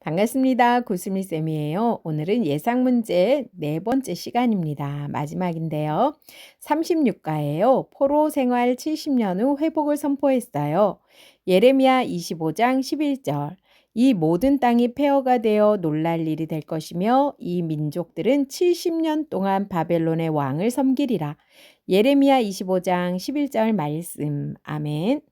반갑습니다. 구슬미쌤이에요. 오늘은 예상 문제 네 번째 시간입니다. 마지막인데요. 36가예요. 포로 생활 70년 후 회복을 선포했어요. 예레미야 25장 11절. 이 모든 땅이 폐허가 되어 놀랄 일이 될 것이며 이 민족들은 70년 동안 바벨론의 왕을 섬기리라. 예레미야 25장 11절 말씀. 아멘.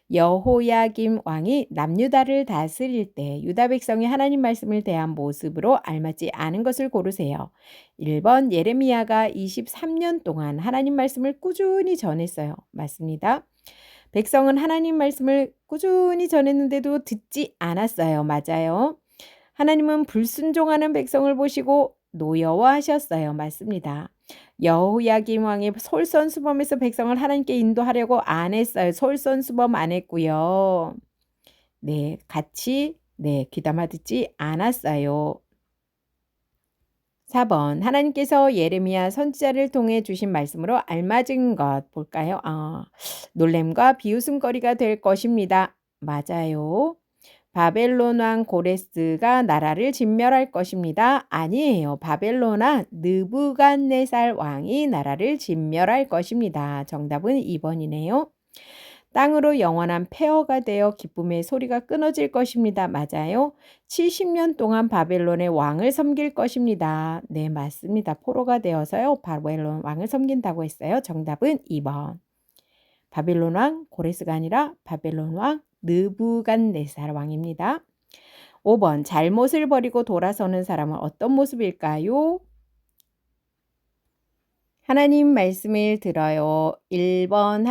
여호야김 왕이 남유다를 다스릴 때 유다 백성이 하나님 말씀을 대한 모습으로 알맞지 않은 것을 고르세요. 1번 예레미야가 23년 동안 하나님 말씀을 꾸준히 전했어요. 맞습니다. 백성은 하나님 말씀을 꾸준히 전했는데도 듣지 않았어요. 맞아요. 하나님은 불순종하는 백성을 보시고 노여워하셨어요. 맞습니다. 여호야김 왕이 솔선수범해서 백성을 하나님께 인도하려고 안 했어요. 솔선수범 안 했고요. 네, 같이 귀담아 듣지 않았어요. 4번 하나님께서 예레미야 선지자를 통해 주신 말씀으로 알맞은 것 볼까요? 놀램과 비웃음거리가 될 것입니다. 맞아요. 바벨론 왕 고레스가 나라를 진멸할 것입니다. 아니에요. 바벨론 왕 느부갓네살 왕이 나라를 진멸할 것입니다. 정답은 2번이네요. 땅으로 영원한 폐허가 되어 기쁨의 소리가 끊어질 것입니다. 맞아요. 70년 동안 바벨론의 왕을 섬길 것입니다. 네, 맞습니다. 포로가 되어서요. 바벨론 왕을 섬긴다고 했어요. 정답은 2번. 바벨론 왕 고레스가 아니라 바벨론 왕 느부갓네살 왕입니다. 5번 잘못을 버리고 돌아서는 사람은 어떤 모습일까요? 하나님 말씀을 들어요. 1번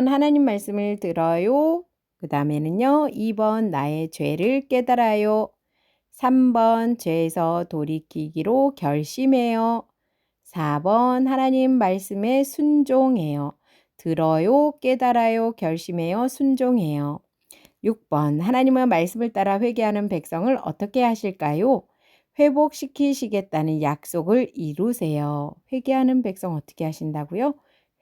하나님 말씀을 들어요. 그 다음에는요. 2번 나의 죄를 깨달아요. 3번 죄에서 돌이키기로 결심해요. 4번 하나님 말씀에 순종해요. 들어요, 깨달아요, 결심해요, 순종해요. 6번 하나님의 말씀을 따라 회개하는 백성을 어떻게 하실까요? 회복시키시겠다는 약속을 이루세요. 회개하는 백성 어떻게 하신다고요?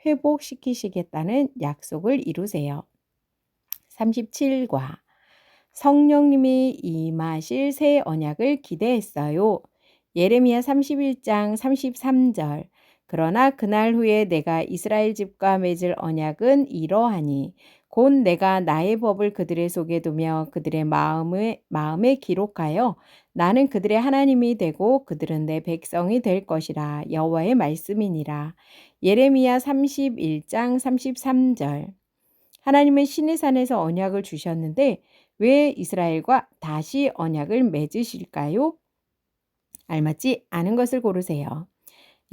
회복시키시겠다는 약속을 이루세요. 37과 성령님이 임하실 새 언약을 기대했어요. 예레미야 31장 33절. 그러나 그날 후에 내가 이스라엘 집과 맺을 언약은 이러하니 곧 내가 나의 법을 그들의 속에 두며 그들의 마음에 기록하여 나는 그들의 하나님이 되고 그들은 내 백성이 될 것이라. 여호와의 말씀이니라. 예레미야 31장 33절. 하나님은 시내산에서 언약을 주셨는데 왜 이스라엘과 다시 언약을 맺으실까요? 알맞지 않은 것을 고르세요.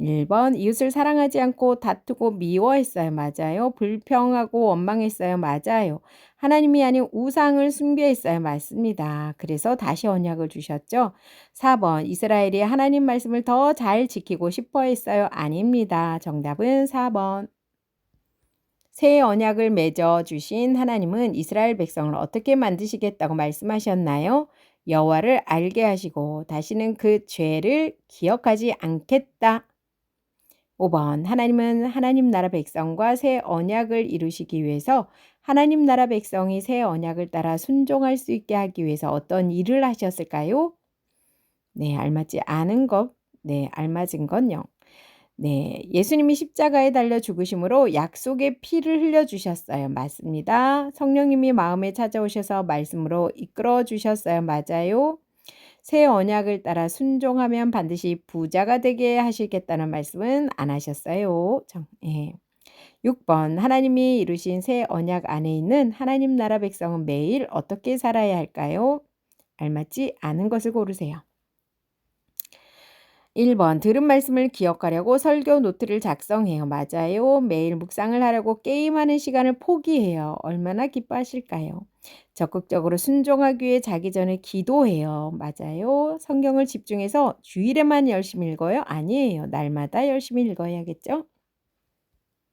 1번 이웃을 사랑하지 않고 다투고 미워했어요. 맞아요. 불평하고 원망했어요. 맞아요. 하나님이 아닌 우상을 숭배했어요. 맞습니다. 그래서 다시 언약을 주셨죠. 4번 이스라엘이 하나님 말씀을 더 잘 지키고 싶어 했어요. 아닙니다. 정답은 4번. 새 언약을 맺어 주신 하나님은 이스라엘 백성을 어떻게 만드시겠다고 말씀하셨나요? 여호와를 알게 하시고 다시는 그 죄를 기억하지 않겠다. 5번 하나님은 하나님 나라 백성과 새 언약을 이루시기 위해서 하나님 나라 백성이 새 언약을 따라 순종할 수 있게 하기 위해서 어떤 일을 하셨을까요? 네, 알맞지 않은 것. 네, 알맞은 건요. 네, 예수님이 십자가에 달려 죽으심으로 약속의 피를 흘려주셨어요. 맞습니다. 성령님이 마음에 찾아오셔서 말씀으로 이끌어 주셨어요. 맞아요. 새 언약을 따라 순종하면 반드시 부자가 되게 하시겠다는 말씀은 안 하셨어요. 6번 하나님이 이루신 새 언약 안에 있는 하나님 나라 백성은 매일 어떻게 살아야 할까요? 알맞지 않은 것을 고르세요. 1번 들은 말씀을 기억하려고 설교 노트를 작성해요. 맞아요. 매일 묵상을 하려고 게임하는 시간을 포기해요. 얼마나 기뻐하실까요? 적극적으로 순종하기 위해 자기 전에 기도해요. 맞아요. 성경을 집중해서 주일에만 열심히 읽어요? 아니에요. 날마다 열심히 읽어야겠죠?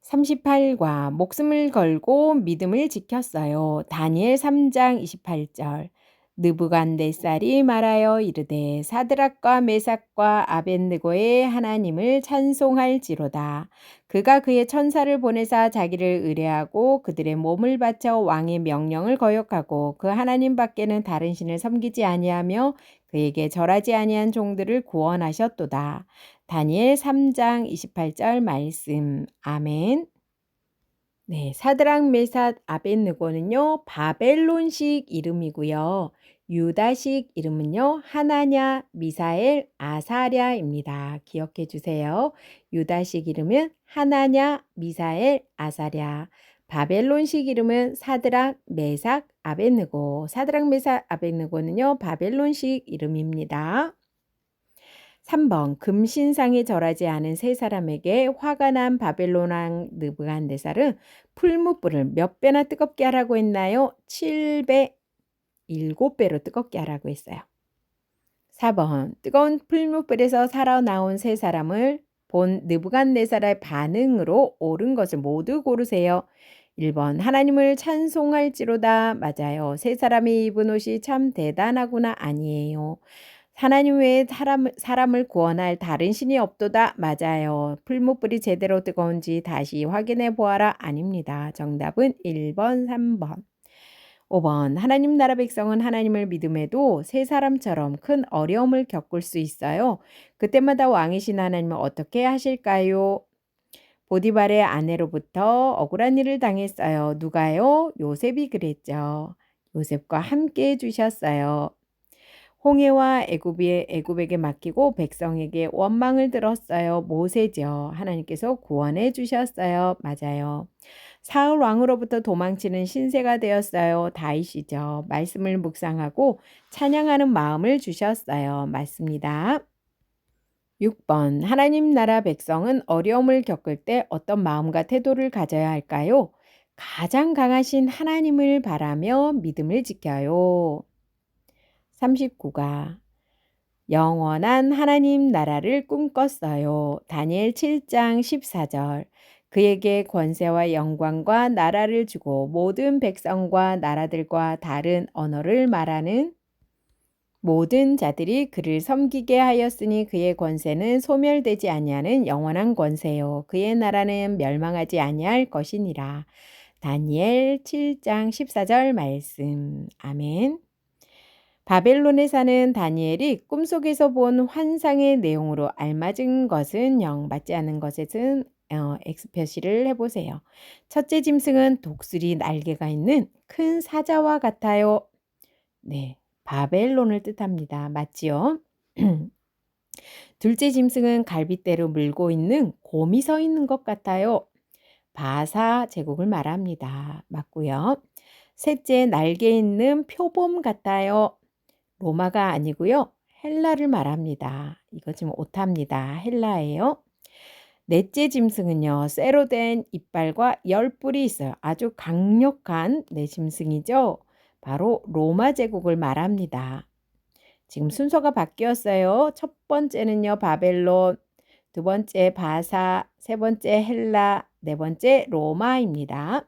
38과 목숨을 걸고 믿음을 지켰어요. 다니엘 3장 28절. 느부갓네살이 말하여 이르되 사드락과 메삭과 아벳느고의 하나님을 찬송할지로다. 그가 그의 천사를 보내사 자기를 의뢰하고 그들의 몸을 바쳐 왕의 명령을 거역하고 그 하나님 밖에는 다른 신을 섬기지 아니하며 그에게 절하지 아니한 종들을 구원하셨도다. 다니엘 3장 28절 말씀. 아멘. 네, 사드락, 메삭, 아벳느고는요, 바벨론식 이름이고요. 유다식 이름은요, 하나냐, 미사엘, 아사랴입니다. 기억해 주세요. 유다식 이름은 하나냐, 미사엘, 아사랴. 바벨론식 이름은 사드락, 메삭, 아벳느고. 사드락, 메삭, 아벳느고는요, 바벨론식 이름입니다. 3번 금신상에 절하지 않은 세 사람에게 화가 난 바벨론 왕 느부갓네살은 풀무불을 몇 배나 뜨겁게 하라고 했나요? 7배, 7배로 뜨겁게 하라고 했어요. 4번 뜨거운 풀무불에서 살아나온 세 사람을 본 느부갓네살의 반응으로 옳은 것을 모두 고르세요. 1번 하나님을 찬송할지로다. 맞아요. 세 사람이 입은 옷이 참 대단하구나. 아니에요. 하나님 외에 사람을 구원할 다른 신이 없도다. 맞아요. 풀무불이 제대로 뜨거운지 다시 확인해 보아라. 아닙니다. 정답은 1번, 3번. 5번 하나님 나라 백성은 하나님을 믿음에도 세 사람처럼 큰 어려움을 겪을 수 있어요. 그때마다 왕이신 하나님은 어떻게 하실까요? 보디발의 아내로부터 억울한 일을 당했어요. 누가요? 요셉이 그랬죠. 요셉과 함께 해주셨어요. 홍해와 애굽에게 맡기고 백성에게 원망을 들었어요. 모세죠. 하나님께서 구원해 주셨어요. 맞아요. 사울 왕으로부터 도망치는 신세가 되었어요. 다윗이죠. 말씀을 묵상하고 찬양하는 마음을 주셨어요. 맞습니다. 6번 하나님 나라 백성은 어려움을 겪을 때 어떤 마음과 태도를 가져야 할까요? 가장 강하신 하나님을 바라며 믿음을 지켜요. 39가 영원한 하나님 나라를 꿈꿨어요. 다니엘 7장 14절 그에게 권세와 영광과 나라를 주고 모든 백성과 나라들과 다른 언어를 말하는 모든 자들이 그를 섬기게 하였으니 그의 권세는 소멸되지 아니하는 영원한 권세요. 그의 나라는 멸망하지 아니할 것이니라. 다니엘 7장 14절 말씀. 아멘. 바벨론에 사는 다니엘이 꿈속에서 본 환상의 내용으로 알맞은 것은 0, 맞지 않은 것은 X 표시를 해보세요. 첫째 짐승은 독수리 날개가 있는 큰 사자와 같아요. 네, 바벨론을 뜻합니다. 맞지요? 둘째 짐승은 갈빗대로 물고 있는 곰이 서 있는 것 같아요. 바사 제국을 말합니다. 맞고요. 셋째 날개 있는 표범 같아요. 로마가 아니고요. 헬라를 말합니다. 이거 지금 오타입니다. 헬라예요. 넷째 짐승은요. 쇠로 된 이빨과 열뿔이 있어요. 아주 강력한 짐승이죠. 바로 로마 제국을 말합니다. 지금 순서가 바뀌었어요. 첫 번째는요. 바벨론, 두 번째 바사, 세 번째 헬라, 네 번째 로마입니다.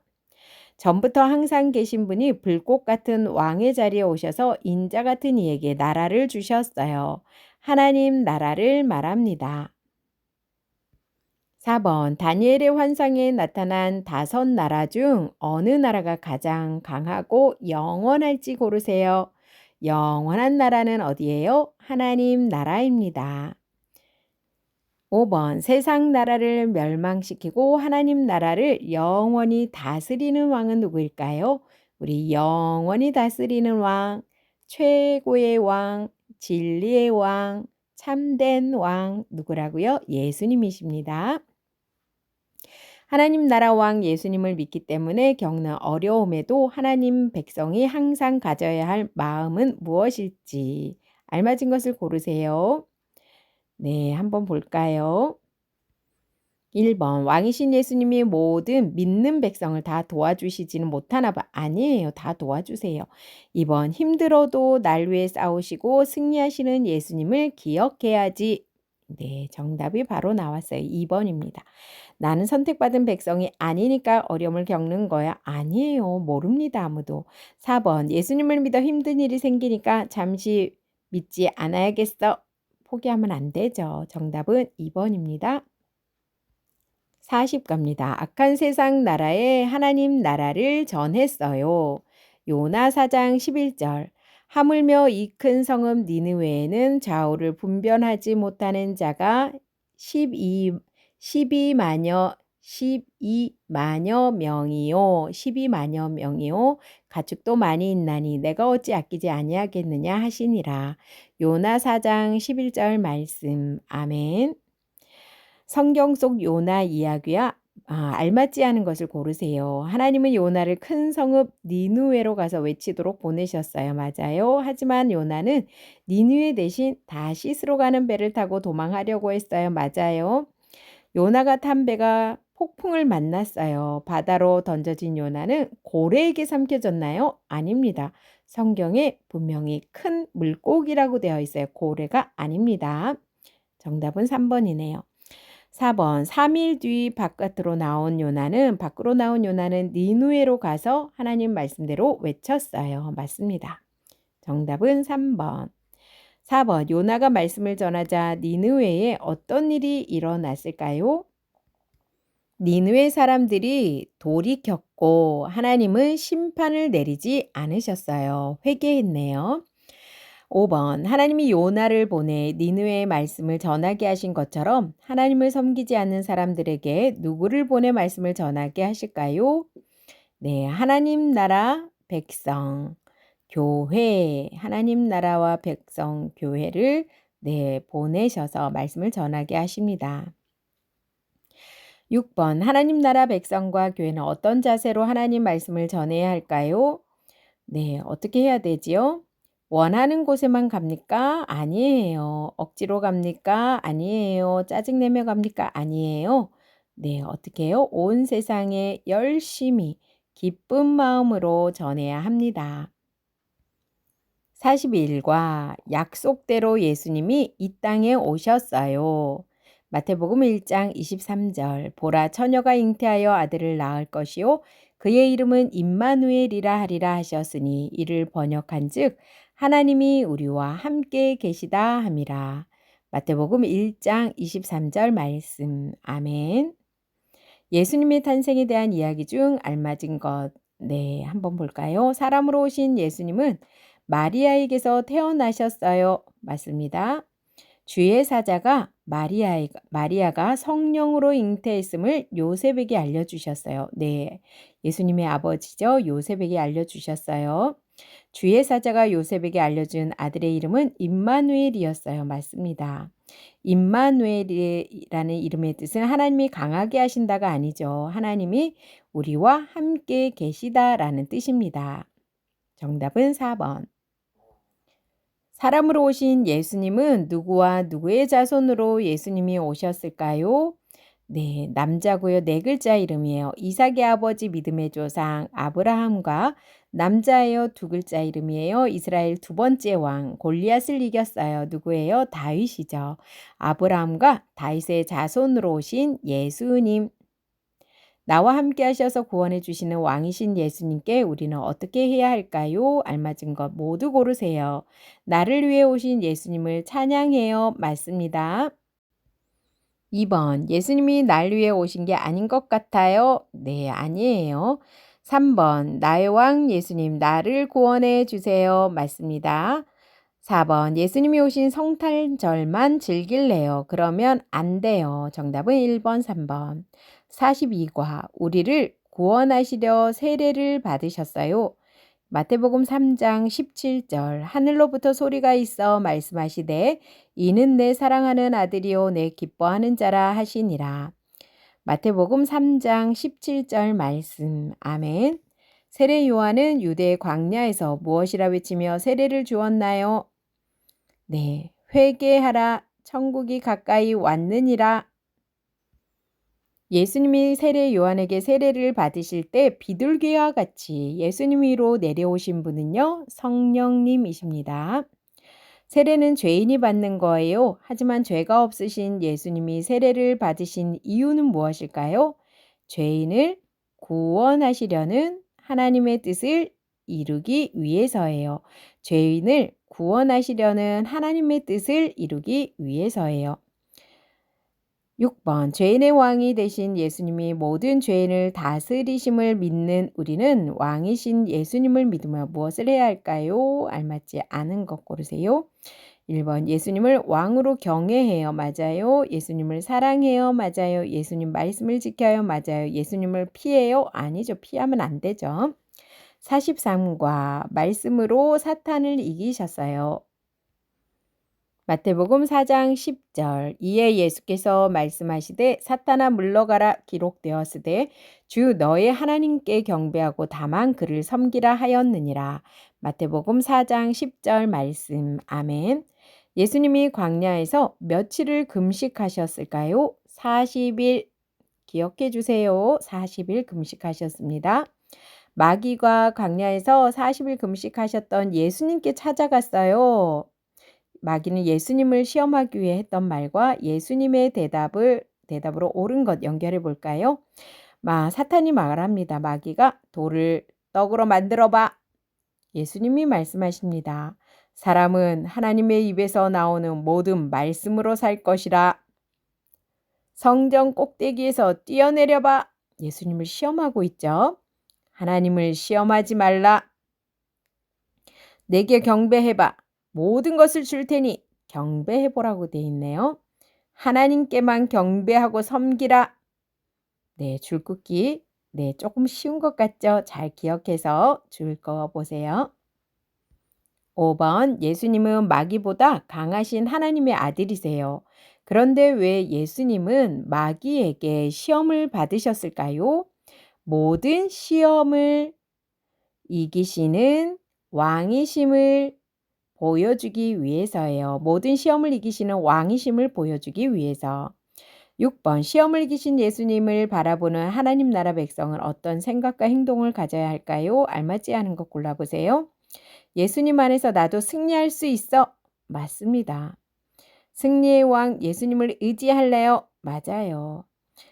전부터 항상 계신 분이 불꽃 같은 왕의 자리에 오셔서 인자 같은 이에게 나라를 주셨어요. 하나님 나라를 말합니다. 4번 다니엘의 환상에 나타난 5나라 중 어느 나라가 가장 강하고 영원할지 고르세요. 영원한 나라는 어디예요? 하나님 나라입니다. 5번 세상 나라를 멸망시키고 하나님 나라를 영원히 다스리는 왕은 누구일까요? 우리 영원히 다스리는 왕, 최고의 왕, 진리의 왕, 참된 왕 누구라고요? 예수님이십니다. 하나님 나라 왕 예수님을 믿기 때문에 겪는 어려움에도 하나님 백성이 항상 가져야 할 마음은 무엇일지 알맞은 것을 고르세요. 네, 한번 볼까요? 1번 왕이신 예수님이 모든 믿는 백성을 다 도와주시지는 못하나 봐. 아니에요. 다 도와주세요. 2번 힘들어도 날 위해 싸우시고 승리하시는 예수님을 기억해야지. 네, 정답이 바로 나왔어요. 2번입니다. 나는 선택받은 백성이 아니니까 어려움을 겪는 거야. 아니에요. 모릅니다, 아무도. 4번 예수님을 믿어 힘든 일이 생기니까 잠시 믿지 않아야겠어. 포기하면 안 되죠. 정답은 2번입니다. 40 갑니다. 악한 세상 나라에 하나님 나라를 전했어요. 요나 4장 11절. 하물며 이 큰 성읍 니느웨에는 좌우를 분별하지 못하는 자가 12만여 명이요. 12만여 명이요. 가축도 많이 있나니 내가 어찌 아끼지 아니하겠느냐 하시니라. 요나 4장 11절 말씀. 아멘. 성경 속 요나 이야기와 알맞지 않은 것을 고르세요. 하나님은 요나를 큰 성읍 니느웨로 가서 외치도록 보내셨어요. 맞아요. 하지만 요나는 니느웨 대신 다시스로 가는 배를 타고 도망하려고 했어요. 맞아요. 요나가 탄 배가 폭풍을 만났어요. 바다로 던져진 요나는 고래에게 삼켜졌나요? 아닙니다. 성경에 분명히 큰 물고기라고 되어 있어요. 고래가 아닙니다. 정답은 3번이네요. 4번 3일 뒤 밖으로 나온 요나는 니느웨로 가서 하나님 말씀대로 외쳤어요. 맞습니다. 정답은 3번. 4번 요나가 말씀을 전하자 니느웨에 어떤 일이 일어났을까요? 니느웨 사람들이 돌이켰고 하나님은 심판을 내리지 않으셨어요. 회개했네요. 5번 하나님이 요나를 보내 니느웨의 말씀을 전하게 하신 것처럼 하나님을 섬기지 않는 사람들에게 누구를 보내 말씀을 전하게 하실까요? 네, 하나님 나라 백성 교회 하나님 나라와 백성 교회를 보내셔서 말씀을 전하게 하십니다. 6번 하나님 나라 백성과 교회는 어떤 자세로 하나님 말씀을 전해야 할까요? 네, 어떻게 해야 되지요? 원하는 곳에만 갑니까? 아니에요. 억지로 갑니까? 아니에요. 짜증내며 갑니까? 아니에요. 네, 어떻게 해요? 온 세상에 열심히 기쁜 마음으로 전해야 합니다. 41과 약속대로 예수님이 이 땅에 오셨어요. 마태복음 1장 23절 보라 처녀가 잉태하여 아들을 낳을 것이요 그의 이름은 임마누엘이라 하리라 하셨으니 이를 번역한즉 하나님이 우리와 함께 계시다 함이라. 마태복음 1장 23절 말씀. 아멘. 예수님의 탄생에 대한 이야기 중 알맞은 것. 네, 한번 볼까요? 사람으로 오신 예수님은 마리아에게서 태어나셨어요. 맞습니다. 주의 사자가 마리아가 성령으로 잉태했음을 요셉에게 알려주셨어요. 네, 예수님의 아버지죠. 요셉에게 알려주셨어요. 주의 사자가 요셉에게 알려준 아들의 이름은 임마누엘이었어요. 맞습니다. 임마누엘이라는 이름의 뜻은 하나님이 강하게 하신다가 아니죠. 하나님이 우리와 함께 계시다라는 뜻입니다. 정답은 4번. 사람으로 오신 예수님은 누구와 누구의 자손으로 예수님이 오셨을까요? 네, 남자고요. 4글자 이름이에요. 이삭의 아버지 믿음의 조상 아브라함과 남자예요. 2글자 이름이에요. 이스라엘 2번째 왕 골리앗을 이겼어요. 누구예요? 다윗이죠. 아브라함과 다윗의 자손으로 오신 예수님. 나와 함께 하셔서 구원해 주시는 왕이신 예수님께 우리는 어떻게 해야 할까요? 알맞은 것 모두 고르세요. 나를 위해 오신 예수님을 찬양해요. 맞습니다. 2번 예수님이 날 위해 오신 게 아닌 것 같아요. 네, 아니에요. 3번 나의 왕 예수님 나를 구원해 주세요. 맞습니다. 4번 예수님이 오신 성탄절만 즐길래요. 그러면 안 돼요. 정답은 1번, 3번. 42과 우리를 구원하시려 세례를 받으셨어요. 마태복음 3장 17절 하늘로부터 소리가 있어 말씀하시되 이는 내 사랑하는 아들이요 내 기뻐하는 자라 하시니라. 마태복음 3장 17절 말씀. 아멘. 세례 요한은 유대 광야에서 무엇이라 외치며 세례를 주었나요? 네, 회개하라 천국이 가까이 왔느니라. 예수님이 세례 요한에게 세례를 받으실 때 비둘기와 같이 예수님 위로 내려오신 분은요, 성령님이십니다. 세례는 죄인이 받는 거예요. 하지만 죄가 없으신 예수님이 세례를 받으신 이유는 무엇일까요? 죄인을 구원하시려는 하나님의 뜻을 이루기 위해서예요. 죄인을 구원하시려는 하나님의 뜻을 이루기 위해서예요. 6번 죄인의 왕이 되신 예수님이 모든 죄인을 다스리심을 믿는 우리는 왕이신 예수님을 믿으며 무엇을 해야 할까요? 알맞지 않은 것 고르세요. 1번 예수님을 왕으로 경외해요. 맞아요. 예수님을 사랑해요. 맞아요. 예수님 말씀을 지켜요. 맞아요. 예수님을 피해요. 아니죠. 피하면 안 되죠. 43과 말씀으로 사탄을 이기셨어요. 마태복음 4장 10절 이에 예수께서 말씀하시되 사탄아 물러가라 기록되었으되 주 너의 하나님께 경배하고 다만 그를 섬기라 하였느니라. 마태복음 4장 10절 말씀. 아멘. 예수님이 광야에서 며칠을 금식하셨을까요? 40일. 기억해 주세요. 40일 금식하셨습니다. 마귀가 광야에서 40일 금식하셨던 예수님께 찾아갔어요. 마귀는 예수님을 시험하기 위해 했던 말과 예수님의 대답으로 옳은 것 연결해 볼까요? 사탄이 말합니다. 마귀가 돌을 떡으로 만들어 봐. 예수님이 말씀하십니다. 사람은 하나님의 입에서 나오는 모든 말씀으로 살 것이라. 성전 꼭대기에서 뛰어내려 봐. 예수님을 시험하고 있죠. 하나님을 시험하지 말라. 내게 경배해 봐. 모든 것을 줄 테니 경배해보라고 돼 있네요. 하나님께만 경배하고 섬기라. 네, 줄긋기. 네, 조금 쉬운 것 같죠? 잘 기억해서 줄 거 보세요. 5번 예수님은 마귀보다 강하신 하나님의 아들이세요. 그런데 왜 예수님은 마귀에게 시험을 받으셨을까요? 모든 시험을 이기시는 왕이심을 보여주기 위해서예요. 모든 시험을 이기시는 왕이심을 보여주기 위해서. 6번 시험을 이기신 예수님을 바라보는 하나님 나라 백성은 어떤 생각과 행동을 가져야 할까요? 알맞지 않은 것 골라보세요. 예수님 안에서 나도 승리할 수 있어. 맞습니다. 승리의 왕 예수님을 의지할래요? 맞아요.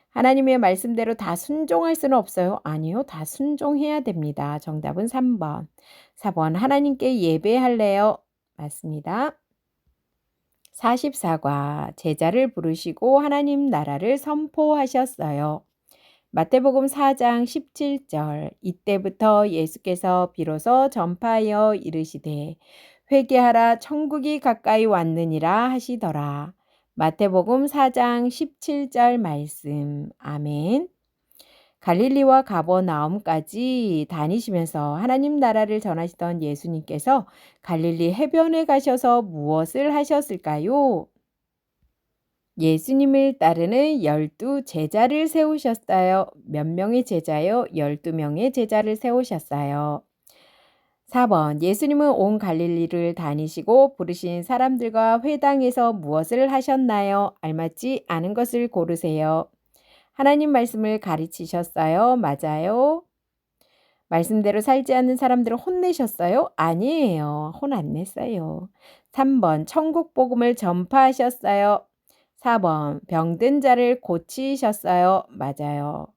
하나님의 말씀대로 다 순종할 수는 없어요. 아니요. 다 순종해야 됩니다. 정답은 3번. 4번 하나님께 예배할래요? 맞습니다. 44과 제자를 부르시고 하나님 나라를 선포하셨어요. 마태복음 4장 17절 이때부터 예수께서 비로소 전파하여 이르시되 회개하라 천국이 가까이 왔느니라 하시더라. 마태복음 4장 17절 말씀. 아멘. 갈릴리와 가버나움까지 다니시면서 하나님 나라를 전하시던 예수님께서 갈릴리 해변에 가셔서 무엇을 하셨을까요? 예수님을 따르는 12 제자를 세우셨어요. 몇 명의 제자요? 12명의 제자를 세우셨어요. 4번 예수님은 온 갈릴리를 다니시고 부르신 사람들과 회당에서 무엇을 하셨나요? 알맞지 않은 것을 고르세요. 하나님 말씀을 가르치셨어요. 맞아요. 말씀대로 살지 않는 사람들을 혼내셨어요? 아니에요. 혼 안 냈어요. 3번 천국 복음을 전파하셨어요. 4번 병든 자를 고치셨어요. 맞아요.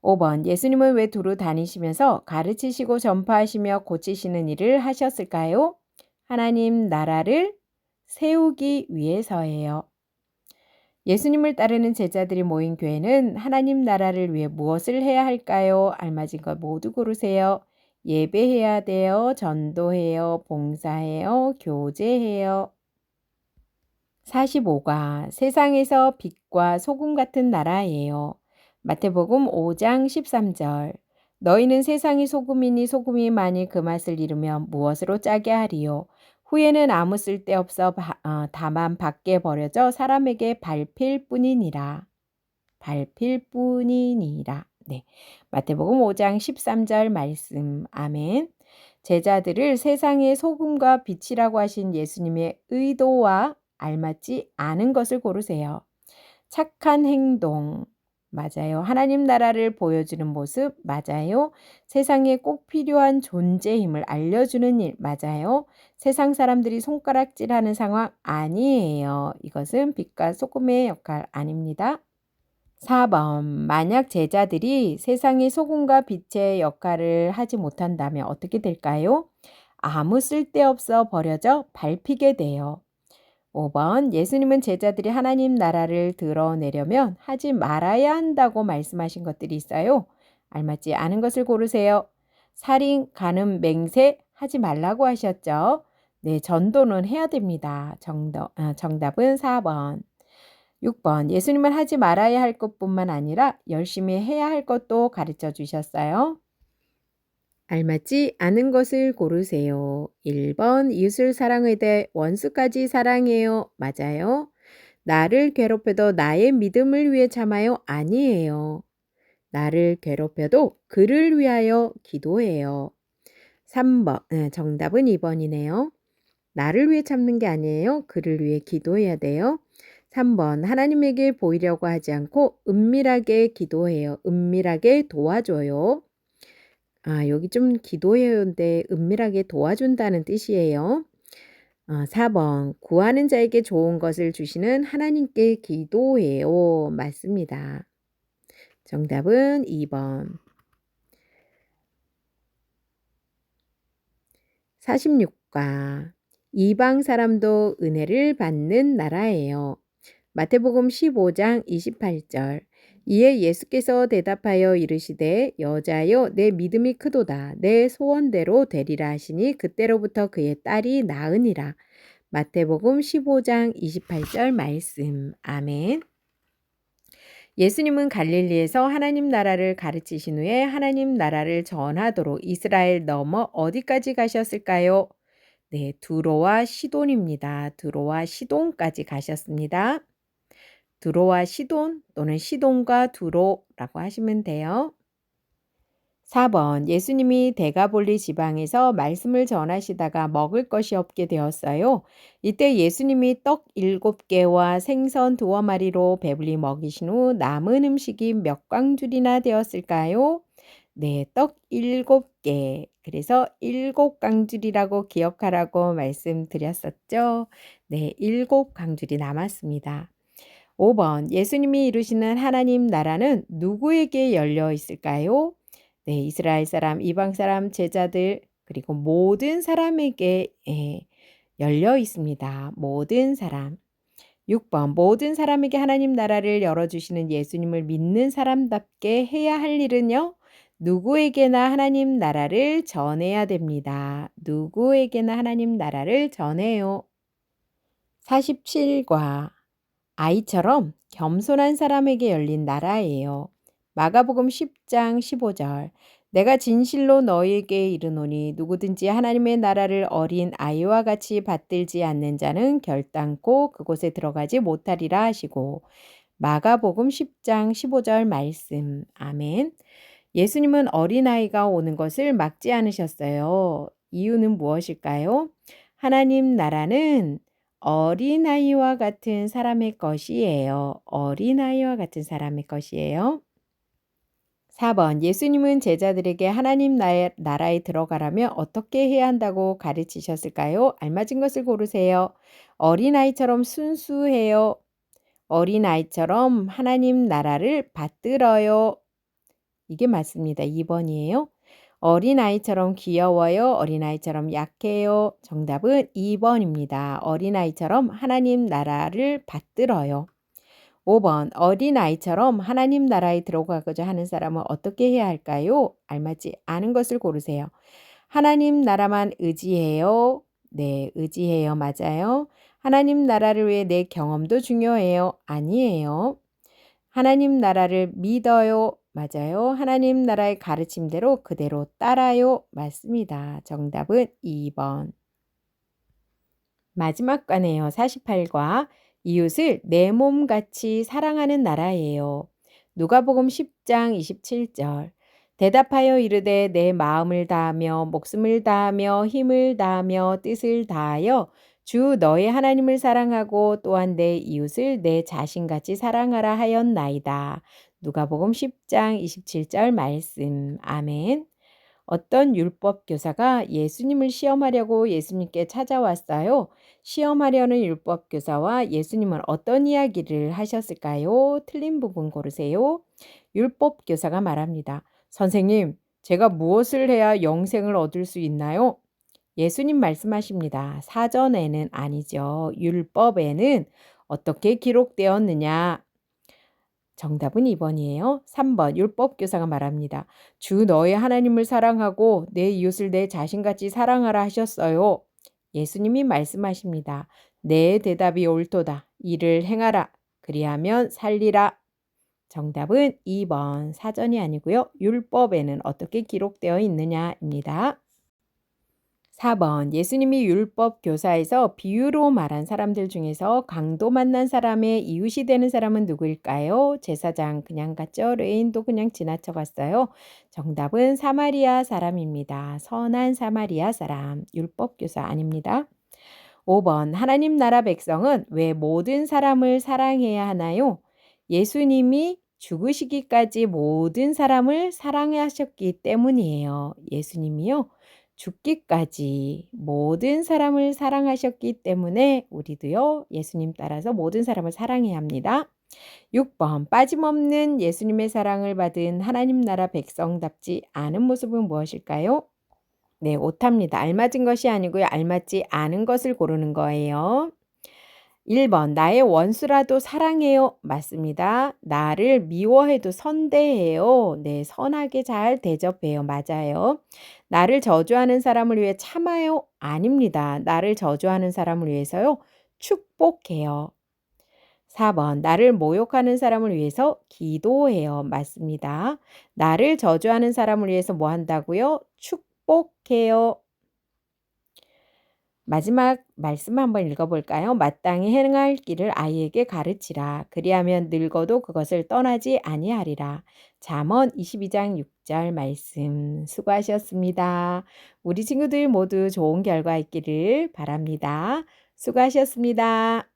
5번 예수님은 왜 두루 다니시면서 가르치시고 전파하시며 고치시는 일을 하셨을까요? 하나님 나라를 세우기 위해서예요. 예수님을 따르는 제자들이 모인 교회는 하나님 나라를 위해 무엇을 해야 할까요? 알맞은 것 모두 고르세요. 예배해야 돼요. 전도해요. 봉사해요. 교제해요. 45가 세상에서 빛과 소금 같은 나라예요. 마태복음 5장 13절 너희는 세상의 소금이니 소금이 만일 그 맛을 잃으면 무엇으로 짜게 하리요? 후에는 아무 쓸데없어 다만 밖에 버려져 사람에게 밟힐 뿐이니라. 밟힐 뿐이니라. 네. 마태복음 5장 13절 말씀. 아멘. 제자들을 세상의 소금과 빛이라고 하신 예수님의 의도와 알맞지 않은 것을 고르세요. 착한 행동, 맞아요. 하나님 나라를 보여주는 모습 맞아요. 세상에 꼭 필요한 존재임을 알려주는 일 맞아요. 세상 사람들이 손가락질하는 상황 아니에요. 이것은 빛과 소금의 역할 아닙니다. 4번. 만약 제자들이 세상의 소금과 빛의 역할을 하지 못한다면 어떻게 될까요? 아무 쓸데없어 버려져 밟히게 돼요. 5번. 예수님은 제자들이 하나님 나라를 드러내려면 하지 말아야 한다고 말씀하신 것들이 있어요. 알맞지 않은 것을 고르세요. 살인, 간음, 맹세 하지 말라고 하셨죠. 네, 전도는 해야 됩니다. 정답은 4번. 6번. 예수님은 하지 말아야 할 것뿐만 아니라 열심히 해야 할 것도 가르쳐 주셨어요. 알맞지 않은 것을 고르세요. 1번. 이웃을 사랑하되 원수까지 사랑해요. 맞아요. 나를 괴롭혀도 나의 믿음을 위해 참아요. 아니에요. 나를 괴롭혀도 그를 위하여 기도해요. 3번. 정답은 2번이네요. 나를 위해 참는 게 아니에요. 그를 위해 기도해야 돼요. 3번. 하나님에게 보이려고 하지 않고 은밀하게 기도해요. 은밀하게 도와줘요. 여기 좀 기도해요인데 은밀하게 도와준다는 뜻이에요. 4번. 구하는 자에게 좋은 것을 주시는 하나님께 기도해요. 맞습니다. 정답은 2번. 46과 이방 사람도 은혜를 받는 나라예요. 마태복음 15장 28절. 이에 예수께서 대답하여 이르시되 여자여 내 믿음이 크도다 내 소원대로 되리라 하시니 그때로부터 그의 딸이 나으니라. 마태복음 15장 28절 말씀. 아멘. 예수님은 갈릴리에서 하나님 나라를 가르치신 후에 하나님 나라를 전하도록 이스라엘 넘어 어디까지 가셨을까요? 네, 두로와 시돈입니다. 두로와 시돈까지 가셨습니다. 두로와 시돈 또는 시돈과 두로라고 하시면 돼요. 4번. 예수님이 데가볼리 지방에서 말씀을 전하시다가 먹을 것이 없게 되었어요. 이때 예수님이 떡 7개와 생선 2마리로 배불리 먹이신 후 남은 음식이 몇 광줄이나 되었을까요? 네, 떡 7개. 그래서 7광줄이라고 기억하라고 말씀드렸었죠. 네, 7광줄이 남았습니다. 5번. 예수님이 이루시는 하나님 나라는 누구에게 열려 있을까요? 네, 이스라엘 사람, 이방 사람, 제자들, 그리고 모든 사람에게 열려 있습니다. 모든 사람. 6번. 모든 사람에게 하나님 나라를 열어주시는 예수님을 믿는 사람답게 해야 할 일은요? 누구에게나 하나님 나라를 전해야 됩니다. 누구에게나 하나님 나라를 전해요. 47과 아이처럼 겸손한 사람에게 열린 나라예요. 마가복음 10장 15절. 내가 진실로 너희에게 이르노니 누구든지 하나님의 나라를 어린 아이와 같이 받들지 않는 자는 결단코 그곳에 들어가지 못하리라 하시고 마가복음 10장 15절 말씀. 아멘. 예수님은 어린아이가 오는 것을 막지 않으셨어요. 이유는 무엇일까요? 하나님 나라는 어린아이와 같은 사람의 것이에요. 어린아이와 같은 사람의 것이에요. 4번. 예수님은 제자들에게 하나님 나라에 들어가려면 어떻게 해야 한다고 가르치셨을까요? 알맞은 것을 고르세요. 어린아이처럼 순수해요. 어린아이처럼 하나님 나라를 받들어요. 이게 맞습니다. 2번이에요. 어린아이처럼 귀여워요. 어린아이처럼 약해요. 정답은 2번입니다. 어린아이처럼 하나님 나라를 받들어요. 5번. 어린아이처럼 하나님 나라에 들어가고자 하는 사람은 어떻게 해야 할까요? 알맞지 않은 것을 고르세요. 하나님 나라만 의지해요. 네, 의지해요. 맞아요. 하나님 나라를 위해 내 경험도 중요해요. 아니에요. 하나님 나라를 믿어요. 맞아요. 하나님 나라의 가르침대로 그대로 따라요. 맞습니다. 정답은 2번. 마지막 과네요. 48과 이웃을 내 몸같이 사랑하는 나라예요. 누가복음 10장 27절. 대답하여 이르되 내 마음을 다하며 목숨을 다하며 힘을 다하며 뜻을 다하여 주 너의 하나님을 사랑하고 또한 내 이웃을 내 자신같이 사랑하라 하였나이다. 누가복음 10장 27절 말씀. 아멘. 어떤 율법 교사가 예수님을 시험하려고 예수님께 찾아왔어요. 시험하려는 율법 교사와 예수님은 어떤 이야기를 하셨을까요? 틀린 부분 고르세요. 율법 교사가 말합니다. 선생님, 제가 무엇을 해야 영생을 얻을 수 있나요? 예수님 말씀하십니다. 사전에는 아니죠. 율법에는 어떻게 기록되었느냐? 정답은 2번이에요. 3번 율법 교사가 말합니다. 주 너의 하나님을 사랑하고 내 이웃을 내 자신같이 사랑하라 하셨어요. 예수님이 말씀하십니다. 내 대답이 옳도다. 이를 행하라. 그리하면 살리라. 정답은 2번 사전이 아니고요. 율법에는 어떻게 기록되어 있느냐입니다. 4번 예수님이 율법 교사에서 비유로 말한 사람들 중에서 강도 만난 사람의 이웃이 되는 사람은 누구일까요? 제사장 그냥 갔죠. 레인도 그냥 지나쳐 갔어요. 정답은 사마리아 사람입니다. 선한 사마리아 사람. 율법 교사 아닙니다. 5번 하나님 나라 백성은 왜 모든 사람을 사랑해야 하나요? 예수님이 죽으시기까지 모든 사람을 사랑하셨기 때문이에요. 예수님이요. 죽기까지 모든 사람을 사랑하셨기 때문에 우리도요. 예수님 따라서 모든 사람을 사랑해야 합니다. 6번 빠짐없는 예수님의 사랑을 받은 하나님 나라 백성답지 않은 모습은 무엇일까요? 네, 오답니다. 알맞은 것이 아니고요. 알맞지 않은 것을 고르는 거예요. 1번 나의 원수라도 사랑해요. 맞습니다. 나를 미워해도 선대해요. 네, 선하게 잘 대접해요. 맞아요. 나를 저주하는 사람을 위해 참아요. 아닙니다. 나를 저주하는 사람을 위해서요. 축복해요. 4번 나를 모욕하는 사람을 위해서 기도해요. 맞습니다. 나를 저주하는 사람을 위해서 뭐 한다고요? 축복해요. 마지막 말씀 한번 읽어볼까요? 마땅히 행할 길을 아이에게 가르치라. 그리하면 늙어도 그것을 떠나지 아니하리라. 잠언 22장 6절 말씀 수고하셨습니다. 우리 친구들 모두 좋은 결과 있기를 바랍니다. 수고하셨습니다.